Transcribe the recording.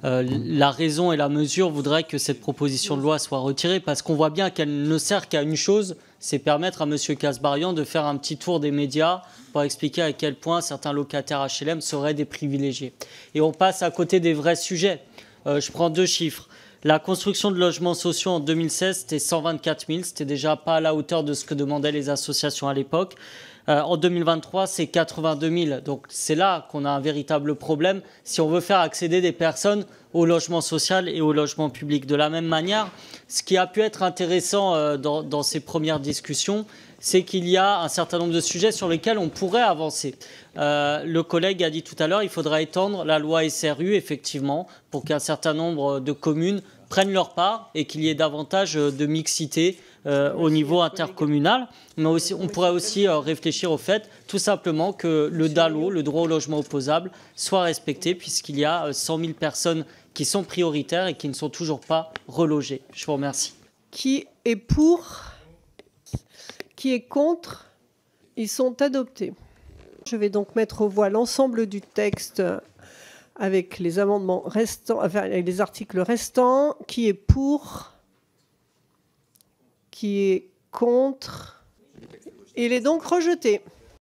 la raison et la mesure voudraient que cette proposition de loi soit retirée, parce qu'on voit bien qu'elle ne sert qu'à une chose, c'est permettre à M. Kasbarian de faire un petit tour des médias pour expliquer à quel point certains locataires HLM seraient des privilégiés. Et on passe à côté des vrais sujets. Je prends 2 chiffres. La construction de logements sociaux en 2016, c'était 124 000. C'était déjà pas à la hauteur de ce que demandaient les associations à l'époque. En 2023, c'est 82 000. Donc c'est là qu'on a un véritable problème si on veut faire accéder des personnes au logement social et au logement public. De la même manière, ce qui a pu être intéressant dans ces premières discussions, c'est qu'il y a un certain nombre de sujets sur lesquels on pourrait avancer. Le collègue a dit tout à l'heure, il faudra étendre la loi SRU, effectivement, pour qu'un certain nombre de communes prennent leur part et qu'il y ait davantage de mixité au niveau intercommunal. Mais aussi, on pourrait aussi réfléchir au fait, tout simplement, que le DALO, le droit au logement opposable, soit respecté, puisqu'il y a 100 000 personnes qui sont prioritaires et qui ne sont toujours pas relogées. Je vous remercie. Qui est pour? Qui est contre? Ils sont adoptés. Je vais donc mettre aux voix l'ensemble du texte avec les amendements restants, enfin, avec les articles restants. Qui est pour? Qui est contre? Il est donc rejeté.